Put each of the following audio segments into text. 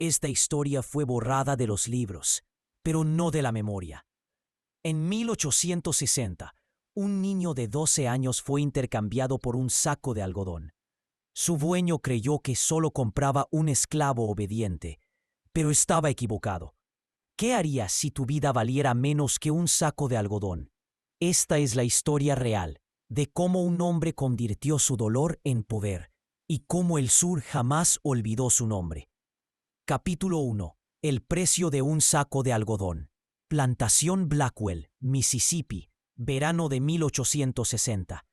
Esta historia fue borrada de los libros, pero no de la memoria. En 1860, un niño de 12 años fue intercambiado por un saco de algodón. Su dueño creyó que solo compraba un esclavo obediente, pero estaba equivocado. ¿Qué harías si tu vida valiera menos que un saco de algodón? Esta es la historia real de cómo un hombre convirtió su dolor en poder y cómo el sur jamás olvidó su nombre. Capítulo 1. El precio de un saco de algodón. Plantación Blackwell, Mississippi, verano de 1860.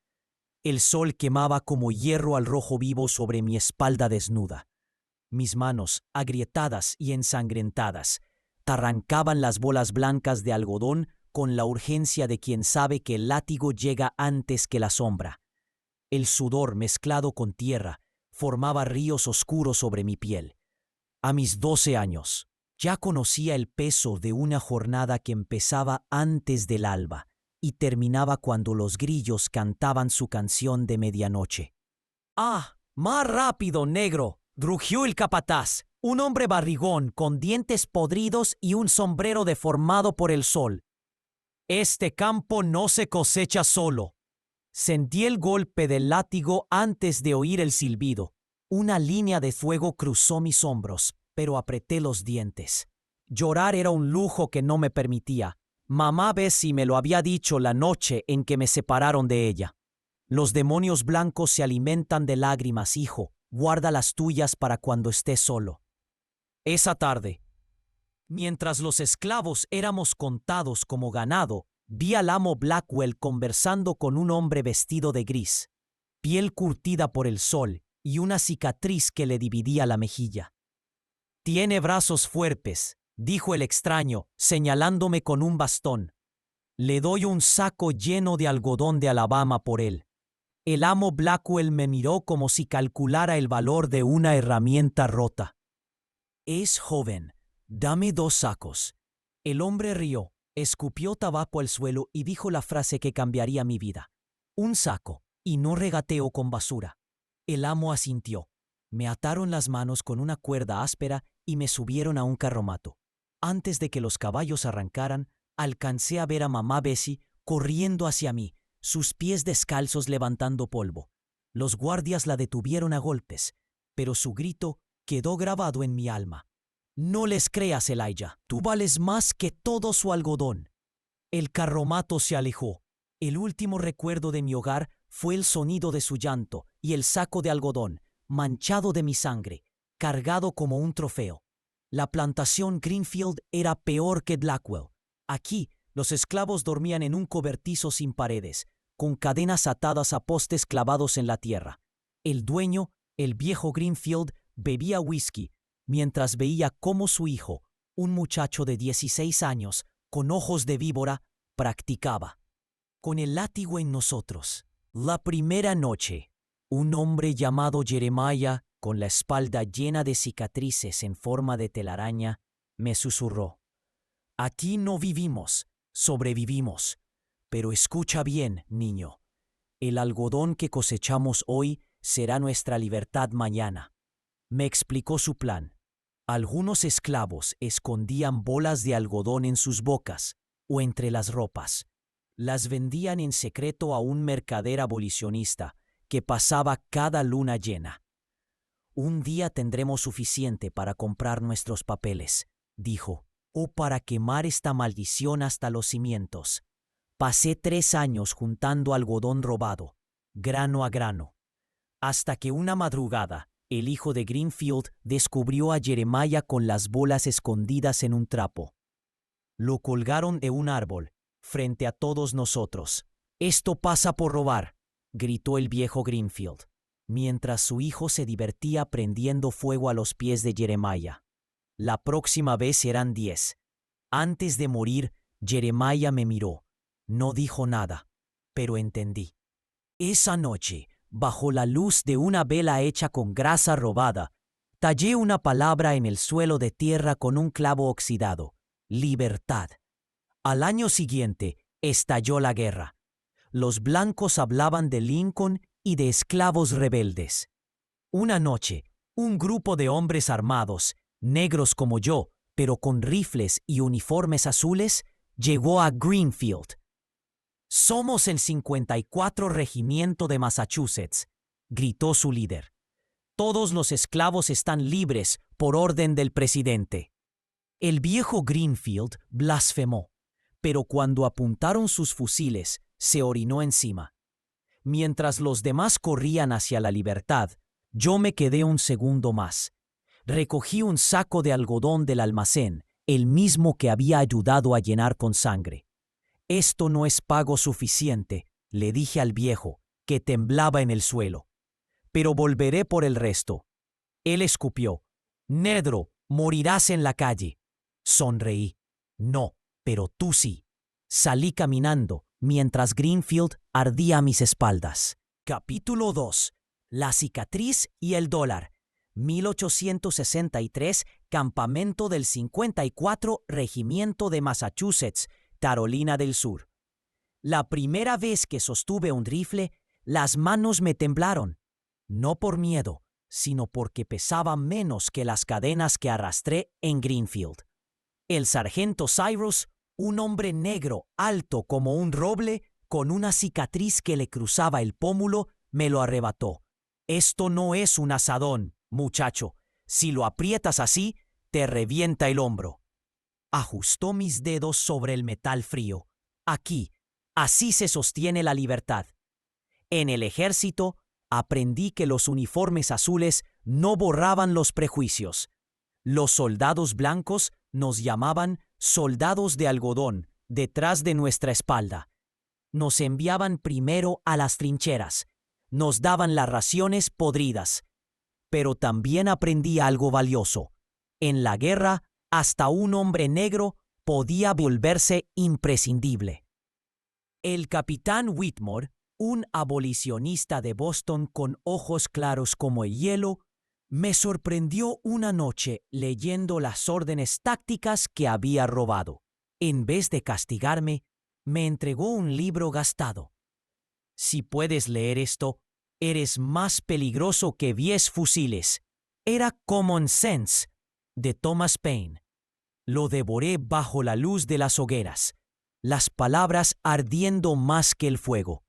El sol quemaba como hierro al rojo vivo sobre mi espalda desnuda. Mis manos, agrietadas y ensangrentadas, arrancaban las bolas blancas de algodón con la urgencia de quien sabe que el látigo llega antes que la sombra. El sudor mezclado con tierra formaba ríos oscuros sobre mi piel. A mis 12 años, ya conocía el peso de una jornada que empezaba antes del alba y terminaba cuando los grillos cantaban su canción de medianoche. ¡Ah! ¡Más rápido, negro! Rugió el capataz, un hombre barrigón con dientes podridos y un sombrero deformado por el sol. Este campo no se cosecha solo. Sentí el golpe del látigo antes de oír el silbido. Una línea de fuego cruzó mis hombros, pero apreté los dientes. Llorar era un lujo que no me permitía. Mamá Bessie me lo había dicho la noche en que me separaron de ella. Los demonios blancos se alimentan de lágrimas, hijo. Guarda las tuyas para cuando estés solo. Esa tarde, mientras los esclavos éramos contados como ganado, vi al amo Blackwell conversando con un hombre vestido de gris, piel curtida por el sol y una cicatriz que le dividía la mejilla. «Tiene brazos fuertes», dijo el extraño, señalándome con un bastón. «Le doy un saco lleno de algodón de Alabama por él». El amo Blackwell me miró como si calculara el valor de una herramienta rota. «Es joven. Dame 2 sacos». El hombre rió, escupió tabaco al suelo y dijo la frase que cambiaría mi vida. «Un saco, y no regateo con basura». El amo asintió. Me ataron las manos con una cuerda áspera y me subieron a un carromato. Antes de que los caballos arrancaran, alcancé a ver a mamá Bessie corriendo hacia mí, sus pies descalzos levantando polvo. Los guardias la detuvieron a golpes, pero su grito quedó grabado en mi alma. «No les creas, Elijah, tú vales más que todo su algodón». El carromato se alejó. El último recuerdo de mi hogar fue el sonido de su llanto y el saco de algodón, manchado de mi sangre, cargado como un trofeo. La plantación Greenfield era peor que Blackwell. Aquí, los esclavos dormían en un cobertizo sin paredes, con cadenas atadas a postes clavados en la tierra. El dueño, el viejo Greenfield, bebía whisky, mientras veía cómo su hijo, un muchacho de 16 años, con ojos de víbora, practicaba. Con el látigo en nosotros, la primera noche, un hombre llamado Jeremiah, con la espalda llena de cicatrices en forma de telaraña, me susurró: «Aquí no vivimos, sobrevivimos. Pero escucha bien, niño. El algodón que cosechamos hoy será nuestra libertad mañana». Me explicó su plan. Algunos esclavos escondían bolas de algodón en sus bocas o entre las ropas. Las vendían en secreto a un mercader abolicionista que pasaba cada luna llena. «Un día tendremos suficiente para comprar nuestros papeles», dijo, «o para quemar esta maldición hasta los cimientos». Pasé 3 años juntando algodón robado, grano a grano, hasta que una madrugada el hijo de Greenfield descubrió a Jeremiah con las bolas escondidas en un trapo. Lo colgaron de un árbol, frente a todos nosotros. «Esto pasa por robar», gritó el viejo Greenfield, mientras su hijo se divertía prendiendo fuego a los pies de Jeremiah. La próxima vez serán 10. Antes de morir, Jeremiah me miró. No dijo nada, pero entendí. Esa noche, bajo la luz de una vela hecha con grasa robada, tallé una palabra en el suelo de tierra con un clavo oxidado: libertad. Al año siguiente, estalló la guerra. Los blancos hablaban de Lincoln y de esclavos rebeldes. Una noche, un grupo de hombres armados, negros como yo, pero con rifles y uniformes azules, llegó a Greenfield. «Somos el 54 Regimiento de Massachusetts», gritó su líder. «Todos los esclavos están libres por orden del presidente». El viejo Greenfield blasfemó, pero cuando apuntaron sus fusiles, se orinó encima. Mientras los demás corrían hacia la libertad, yo me quedé un segundo más. Recogí un saco de algodón del almacén, el mismo que había ayudado a llenar con sangre. «Esto no es pago suficiente», le dije al viejo, que temblaba en el suelo. «Pero volveré por el resto». Él escupió. «Negro, morirás en la calle». Sonreí. «No, pero tú sí». Salí caminando, mientras Greenfield ardía a mis espaldas. Capítulo 2. La cicatriz y el dólar. 1863, campamento del 54 Regimiento de Massachusetts, Carolina del Sur. La primera vez que sostuve un rifle, las manos me temblaron. No por miedo, sino porque pesaba menos que las cadenas que arrastré en Greenfield. El sargento Cyrus, un hombre negro, alto como un roble, con una cicatriz que le cruzaba el pómulo, me lo arrebató. «Esto no es un asadón, muchacho. Si lo aprietas así, te revienta el hombro». Ajustó mis dedos sobre el metal frío. «Aquí, así se sostiene la libertad». En el ejército, aprendí que los uniformes azules no borraban los prejuicios. Los soldados blancos nos llamaban soldados de algodón detrás de nuestra espalda. Nos enviaban primero a las trincheras. Nos daban las raciones podridas. Pero también aprendí algo valioso. En la guerra, hasta un hombre negro podía volverse imprescindible. El capitán Whitmore, un abolicionista de Boston con ojos claros como el hielo, me sorprendió una noche leyendo las órdenes tácticas que había robado. En vez de castigarme, me entregó un libro gastado. «Si puedes leer esto, eres más peligroso que 10 fusiles». Era Common Sense, de Thomas Paine. Lo devoré bajo la luz de las hogueras, las palabras ardiendo más que el fuego.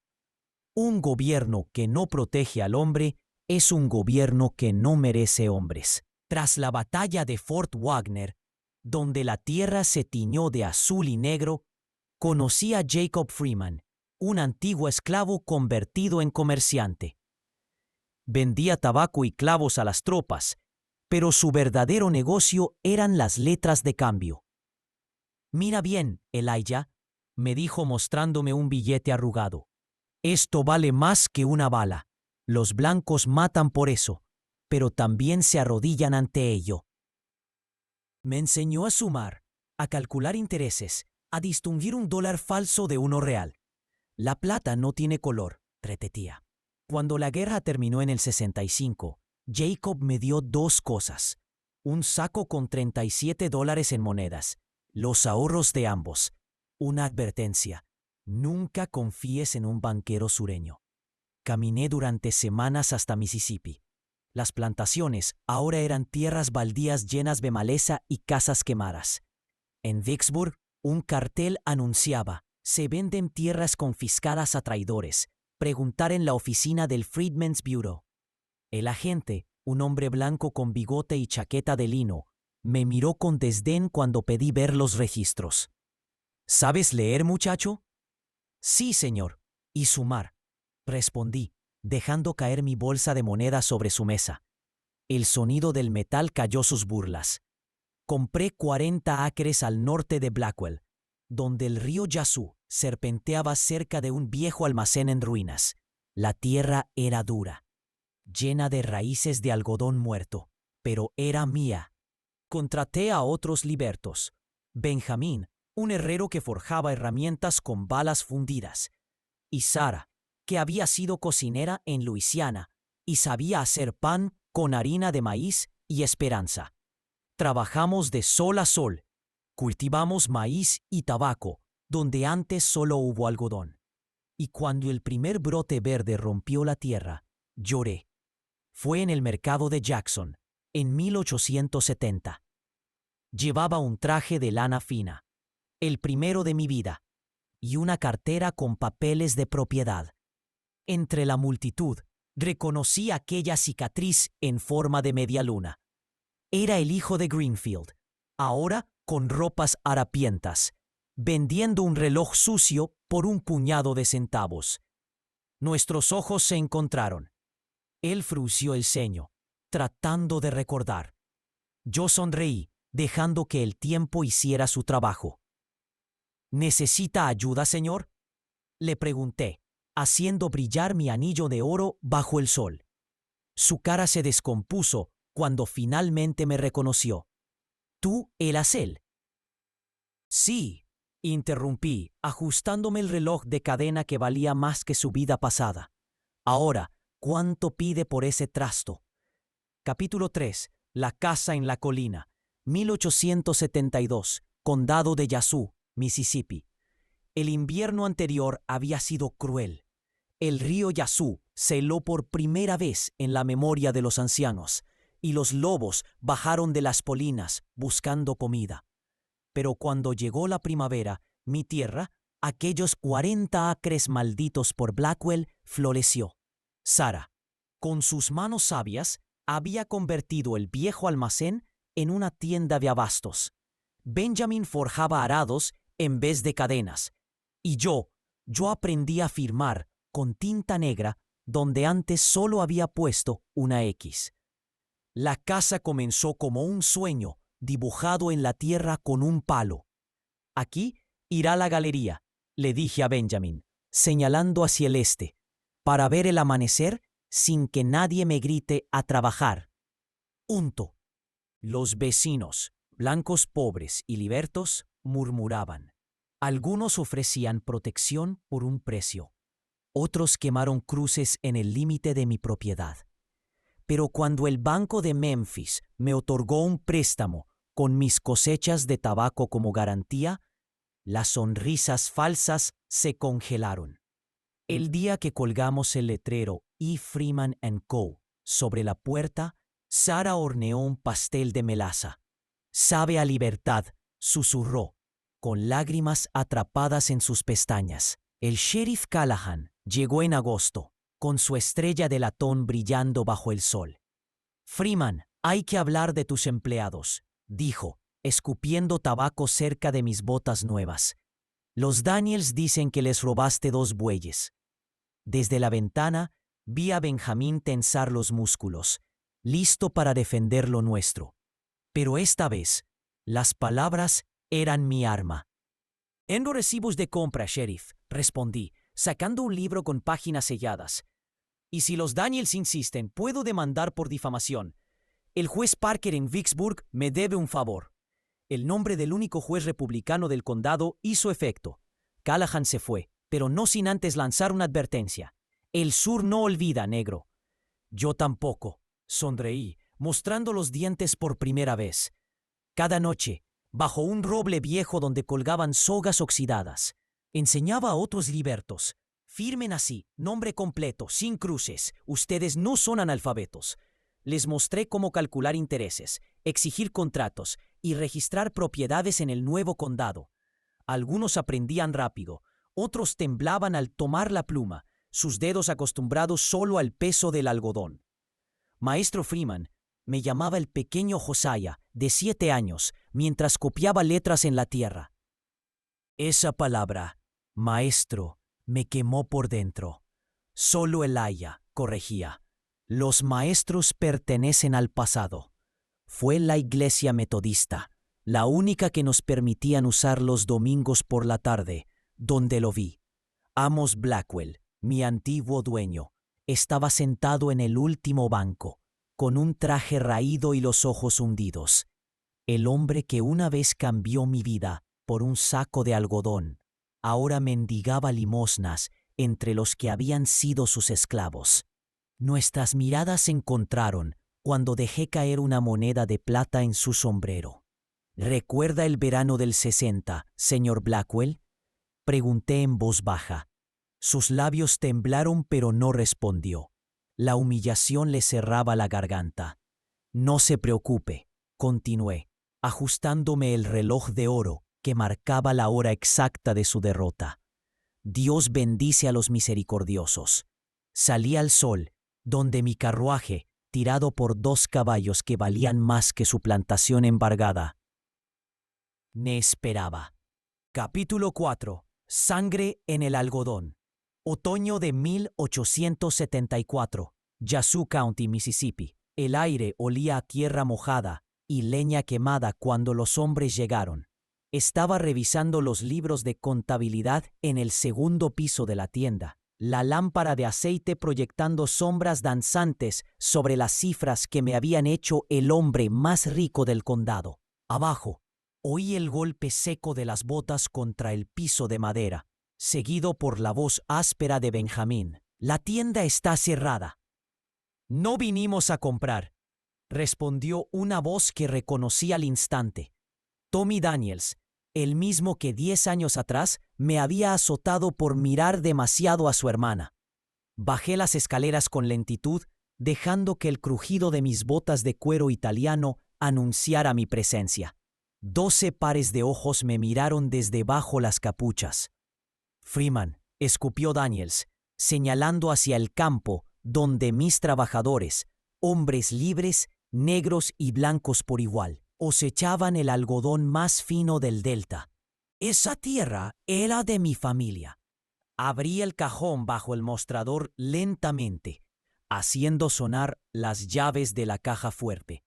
Un gobierno que no protege al hombre es un gobierno que no merece hombres. Tras la batalla de Fort Wagner, donde la tierra se tiñó de azul y negro, conocí a Jacob Freeman, un antiguo esclavo convertido en comerciante. Vendía tabaco y clavos a las tropas, pero su verdadero negocio eran las letras de cambio. «Mira bien, Elijah», me dijo mostrándome un billete arrugado. «Esto vale más que una bala. Los blancos matan por eso, pero también se arrodillan ante ello». Me enseñó a sumar, a calcular intereses, a distinguir un dólar falso de uno real. «La plata no tiene color», repetía. Cuando la guerra terminó en el 65, Jacob me dio 2 cosas. Un saco con $37 en monedas, los ahorros de ambos. Una advertencia: nunca confíes en un banquero sureño. Caminé durante semanas hasta Mississippi. Las plantaciones ahora eran tierras baldías llenas de maleza y casas quemadas. En Vicksburg, un cartel anunciaba: «Se venden tierras confiscadas a traidores. Preguntar en la oficina del Freedmen's Bureau». El agente, un hombre blanco con bigote y chaqueta de lino, me miró con desdén cuando pedí ver los registros. «¿Sabes leer, muchacho?» «Sí, señor. Y sumar», respondí, dejando caer mi bolsa de monedas sobre su mesa. El sonido del metal calló sus burlas. Compré 40 acres al norte de Blackwell, donde el río Yazoo serpenteaba cerca de un viejo almacén en ruinas. La tierra era dura, llena de raíces de algodón muerto, pero era mía. Contraté a otros libertos. Benjamín, un herrero que forjaba herramientas con balas fundidas, y Sara, que había sido cocinera en Luisiana y sabía hacer pan con harina de maíz y esperanza. Trabajamos de sol a sol. Cultivamos maíz y tabaco, donde antes solo hubo algodón. Y cuando el primer brote verde rompió la tierra, lloré. Fue en el mercado de Jackson, En 1870. Llevaba un traje de lana fina, el primero de mi vida, y una cartera con papeles de propiedad. Entre la multitud, reconocí aquella cicatriz en forma de media luna. Era el hijo de Greenfield, ahora con ropas harapientas, vendiendo un reloj sucio por un puñado de centavos. Nuestros ojos se encontraron. Él frunció el ceño, tratando de recordar. Yo sonreí, dejando que el tiempo hiciera su trabajo. ¿Necesita ayuda, señor?, le pregunté, haciendo brillar mi anillo de oro bajo el sol. Su cara se descompuso cuando finalmente me reconoció. ¿Tú eras él? Sí, interrumpí, ajustándome el reloj de cadena que valía más que su vida pasada. Ahora, ¿cuánto pide por ese trasto? Capítulo 3. La casa en la colina. 1872. Condado de Yazoo, Mississippi. El invierno anterior había sido cruel. El río Yazoo se heló por primera vez en la memoria de los ancianos, y los lobos bajaron de las colinas buscando comida. Pero cuando llegó la primavera, mi tierra, aquellos 40 acres malditos por Blackwell, floreció. Sara, con sus manos sabias, había convertido el viejo almacén en una tienda de abastos. Benjamin forjaba arados en vez de cadenas. Y yo aprendí a firmar con tinta negra donde antes solo había puesto una X. La casa comenzó como un sueño dibujado en la tierra con un palo. Aquí irá la galería, le dije a Benjamin, señalando hacia el este, para ver el amanecer sin que nadie me grite a trabajar. Unto. Los vecinos, blancos pobres y libertos, murmuraban. Algunos ofrecían protección por un precio. Otros quemaron cruces en el límite de mi propiedad. Pero cuando el Banco de Memphis me otorgó un préstamo con mis cosechas de tabaco como garantía, las sonrisas falsas se congelaron. El día que colgamos el letrero E. Freeman & Co. sobre la puerta, Sara horneó un pastel de melaza. «Sabe a libertad», susurró, con lágrimas atrapadas en sus pestañas. El sheriff Callahan llegó en agosto, con su estrella de latón brillando bajo el sol. «Freeman, hay que hablar de tus empleados», dijo, escupiendo tabaco cerca de mis botas nuevas. «Los Daniels dicen que les robaste 2 bueyes». Desde la ventana vi a Benjamín tensar los músculos, listo para defender lo nuestro. Pero esta vez, las palabras eran mi arma. «Tengo recibos de compra, sheriff», respondí, sacando un libro con páginas selladas. «Y si los Daniels insisten, puedo demandar por difamación. El juez Parker en Vicksburg me debe un favor». El nombre del único juez republicano del condado hizo efecto. Callahan se fue, pero no sin antes lanzar una advertencia. «El sur no olvida, negro». Yo tampoco, sonreí, mostrando los dientes por primera vez. Cada noche, bajo un roble viejo donde colgaban sogas oxidadas, enseñaba a otros libertos: «Firmen así, nombre completo, sin cruces, ustedes no son analfabetos». Les mostré cómo calcular intereses, exigir contratos y registrar propiedades en el nuevo condado. Algunos aprendían rápido, otros temblaban al tomar la pluma, sus dedos acostumbrados solo al peso del algodón. Maestro Freeman me llamaba el pequeño Josiah, de 7 años, mientras copiaba letras en la tierra. Esa palabra, maestro, me quemó por dentro. Solo Elijah corregía. Los maestros pertenecen al pasado. Fue la iglesia metodista, la única que nos permitían usar los domingos por la tarde, donde lo vi. Amos Blackwell, mi antiguo dueño, estaba sentado en el último banco, con un traje raído y los ojos hundidos. El hombre que una vez cambió mi vida por un saco de algodón, ahora mendigaba limosnas entre los que habían sido sus esclavos. Nuestras miradas se encontraron cuando dejé caer una moneda de plata en su sombrero. ¿Recuerda el verano del 60, señor Blackwell?, pregunté en voz baja. Sus labios temblaron, pero no respondió. La humillación le cerraba la garganta. No se preocupe, continué, ajustándome el reloj de oro que marcaba la hora exacta de su derrota. Dios bendice a los misericordiosos. Salí al sol, donde mi carruaje, tirado por 2 caballos que valían más que su plantación embargada, me esperaba. Capítulo 4. Sangre en el algodón. Otoño de 1874. Yazoo County, Mississippi. El aire olía a tierra mojada y leña quemada cuando los hombres llegaron. Estaba revisando los libros de contabilidad en el segundo piso de la tienda, la lámpara de aceite proyectando sombras danzantes sobre las cifras que me habían hecho el hombre más rico del condado. Abajo, oí el golpe seco de las botas contra el piso de madera, seguido por la voz áspera de Benjamín. «La tienda está cerrada». «No vinimos a comprar», respondió una voz que reconocí al instante. Tommy Daniels, el mismo que 10 años atrás me había azotado por mirar demasiado a su hermana. Bajé las escaleras con lentitud, dejando que el crujido de mis botas de cuero italiano anunciara mi presencia. 12 pares de ojos me miraron desde bajo las capuchas. «Freeman», escupió Daniels, señalando hacia el campo donde mis trabajadores, hombres libres, negros y blancos por igual, cosechaban el algodón más fino del delta. «Esa tierra era de mi familia». Abrí el cajón bajo el mostrador lentamente, haciendo sonar las llaves de la caja fuerte.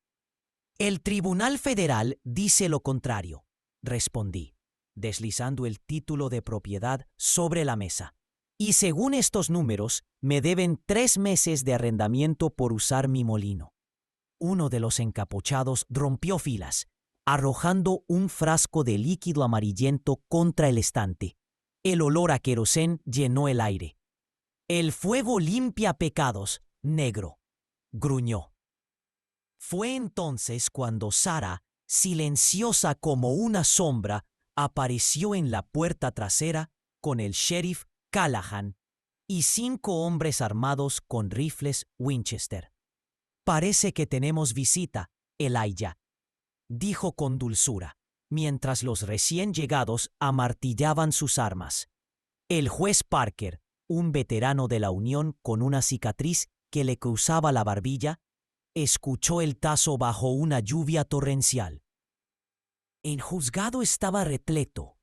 «El Tribunal Federal dice lo contrario», respondí, deslizando el título de propiedad sobre la mesa. «Y según estos números, me deben 3 meses de arrendamiento por usar mi molino». Uno de los encapuchados rompió filas, arrojando un frasco de líquido amarillento contra el estante. El olor a querosén llenó el aire. «El fuego limpia pecados, negro», gruñó. Fue entonces cuando Sara, silenciosa como una sombra, apareció en la puerta trasera con el sheriff Callahan y 5 hombres armados con rifles Winchester. «Parece que tenemos visita, Elijah», dijo con dulzura, mientras los recién llegados amartillaban sus armas. El juez Parker, un veterano de la Unión con una cicatriz que le cruzaba la barbilla, escuchó el tazo bajo una lluvia torrencial. El juzgado estaba repleto.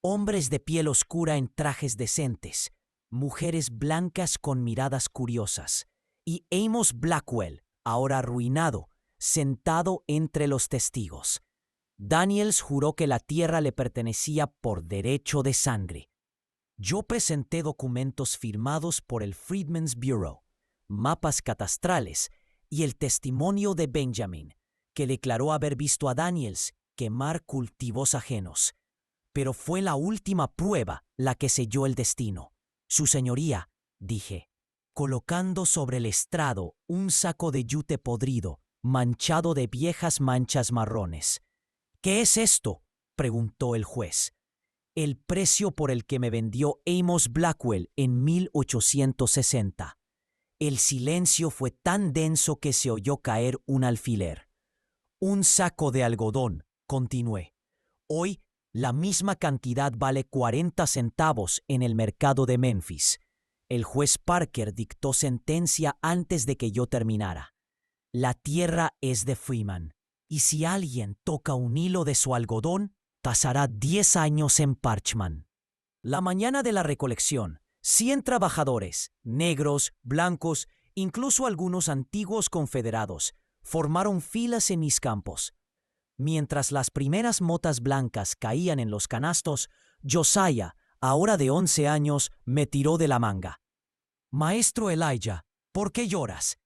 Hombres de piel oscura en trajes decentes, mujeres blancas con miradas curiosas, y Amos Blackwell, ahora arruinado, sentado entre los testigos. Daniels juró que la tierra le pertenecía por derecho de sangre. Yo presenté documentos firmados por el Freedmen's Bureau, mapas catastrales y el testimonio de Benjamin, que declaró haber visto a Daniels quemar cultivos ajenos. Pero fue la última prueba la que selló el destino. «Su señoría», dije, colocando sobre el estrado un saco de yute podrido, manchado de viejas manchas marrones. «¿Qué es esto?», preguntó el juez. «El precio por el que me vendió Amos Blackwell en 1860. El silencio fue tan denso que se oyó caer un alfiler. «Un saco de algodón», continué. «Hoy la misma cantidad vale 40 centavos en el mercado de Memphis». El juez Parker dictó sentencia antes de que yo terminara. «La tierra es de Freeman, y si alguien toca un hilo de su algodón, pasará 10 años en Parchman». La mañana de la recolección, 100 trabajadores, negros, blancos, incluso algunos antiguos confederados, formaron filas en mis campos. Mientras las primeras motas blancas caían en los canastos, Josiah, ahora de 11 años, me tiró de la manga. «Maestro Elijah, ¿por qué lloras?».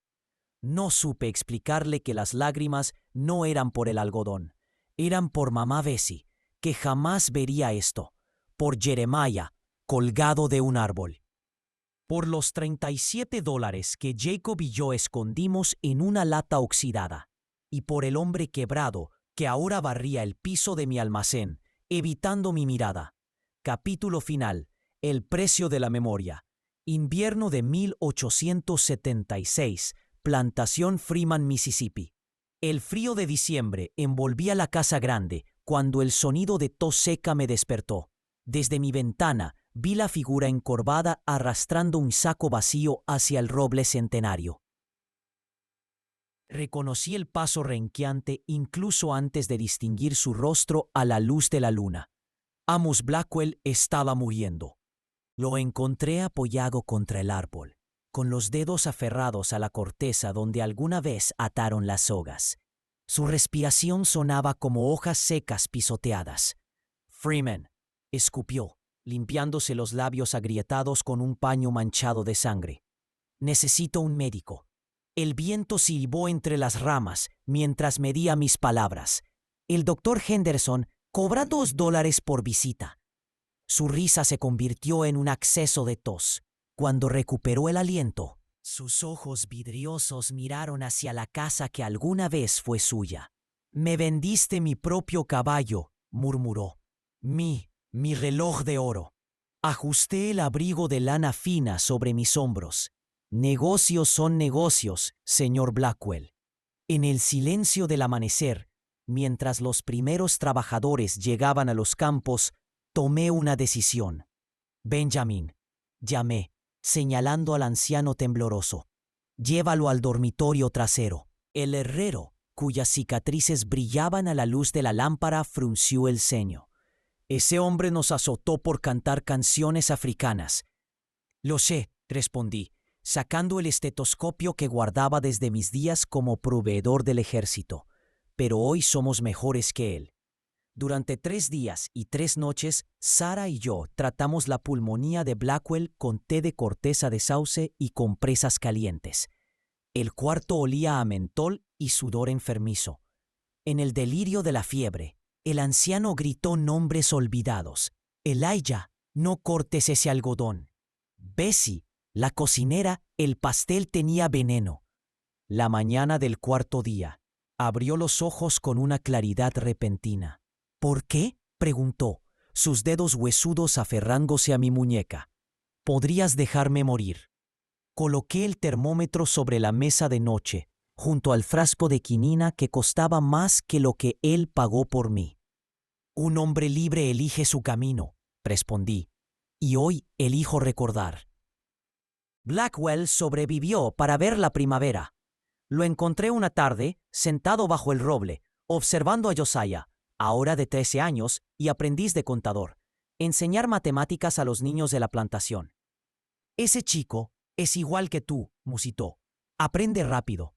No supe explicarle que las lágrimas no eran por el algodón, eran por mamá Bessie, que jamás vería esto, por Jeremiah, colgado de un árbol, por los $37 que Jacob y yo escondimos en una lata oxidada, y por el hombre quebrado que ahora barría el piso de mi almacén, evitando mi mirada. Capítulo final. El precio de la memoria. Invierno de 1876. Plantación Freeman, Mississippi. El frío de diciembre envolvía la casa grande cuando el sonido de tos seca me despertó. Desde mi ventana vi la figura encorvada arrastrando un saco vacío hacia el roble centenario. Reconocí el paso renqueante incluso antes de distinguir su rostro a la luz de la luna. Amos Blackwell estaba muriendo. Lo encontré apoyado contra el árbol, con los dedos aferrados a la corteza donde alguna vez ataron las sogas. Su respiración sonaba como hojas secas pisoteadas. Freeman, escupió, limpiándose los labios agrietados con un paño manchado de sangre. Necesito un médico. El viento silbó entre las ramas mientras medía mis palabras. El doctor Henderson cobra $2 por visita. Su risa se convirtió en un acceso de tos. Cuando recuperó el aliento, sus ojos vidriosos miraron hacia la casa que alguna vez fue suya. «Me vendiste mi propio caballo», murmuró. Mi reloj de oro». Ajusté el abrigo de lana fina sobre mis hombros. «Negocios son negocios, señor Blackwell». En el silencio del amanecer, mientras los primeros trabajadores llegaban a los campos, tomé una decisión. «Benjamin», llamé, señalando al anciano tembloroso. «Llévalo al dormitorio trasero». El herrero, cuyas cicatrices brillaban a la luz de la lámpara, frunció el ceño. «Ese hombre nos azotó por cantar canciones africanas». «Lo sé», respondí, sacando el estetoscopio que guardaba desde mis días como proveedor del ejército. «Pero hoy somos mejores que él». Durante 3 días y 3 noches, Sara y yo tratamos la pulmonía de Blackwell con té de corteza de sauce y compresas calientes. El cuarto olía a mentol y sudor enfermizo. En el delirio de la fiebre, el anciano gritó nombres olvidados. «Elijah, no cortes ese algodón». «Bessie, la cocinera, el pastel tenía veneno». La mañana del 4.º día, abrió los ojos con una claridad repentina. «¿Por qué?», preguntó, sus dedos huesudos aferrándose a mi muñeca. «Podrías dejarme morir». Coloqué el termómetro sobre la mesa de noche, junto al frasco de quinina que costaba más que lo que él pagó por mí. «Un hombre libre elige su camino», respondí, «y hoy elijo recordar». Blackwell sobrevivió para ver la primavera. Lo encontré una tarde, sentado bajo el roble, observando a Josiah, ahora de 13 años y aprendiz de contador, enseñar matemáticas a los niños de la plantación. «Ese chico es igual que tú», musitó. «Aprende rápido».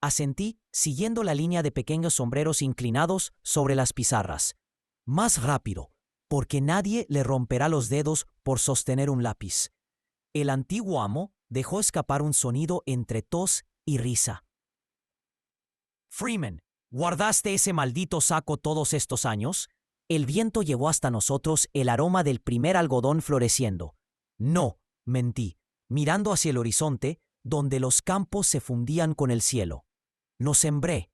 Asentí, siguiendo la línea de pequeños sombreros inclinados sobre las pizarras. «Más rápido, porque nadie le romperá los dedos por sostener un lápiz». El antiguo amo dejó escapar un sonido entre tos y risa. «Freeman, ¿guardaste ese maldito saco todos estos años?» El viento llevó hasta nosotros el aroma del primer algodón floreciendo. «No», mentí, mirando hacia el horizonte, donde los campos se fundían con el cielo. «Lo sembré».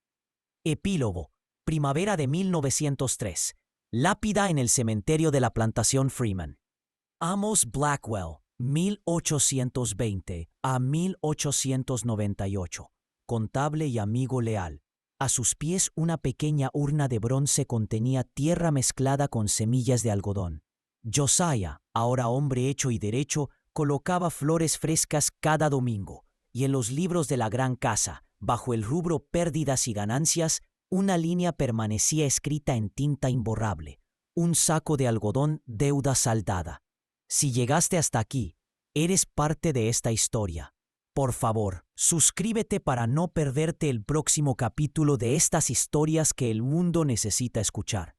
Epílogo. Primavera de 1903. Lápida en el cementerio de la plantación Freeman. Amos Blackwell, 1820 a 1898. Contable y amigo leal. A sus pies una pequeña urna de bronce contenía tierra mezclada con semillas de algodón. Josiah, ahora hombre hecho y derecho, colocaba flores frescas cada domingo, y en los libros de la gran casa, bajo el rubro pérdidas y ganancias, una línea permanecía escrita en tinta imborrable: un saco de algodón, deuda saldada. Si llegaste hasta aquí, eres parte de esta historia. Por favor, suscríbete para no perderte el próximo capítulo de estas historias que el mundo necesita escuchar.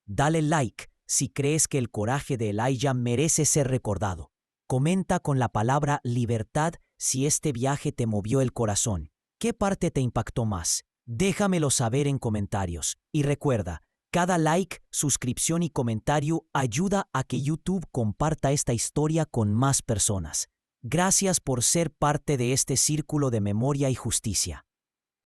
Dale like si crees que el coraje de Elijah merece ser recordado. Comenta con la palabra libertad si este viaje te movió el corazón. ¿Qué parte te impactó más? Déjamelo saber en comentarios. Y recuerda, cada like, suscripción y comentario ayuda a que YouTube comparta esta historia con más personas. Gracias por ser parte de este círculo de memoria y justicia.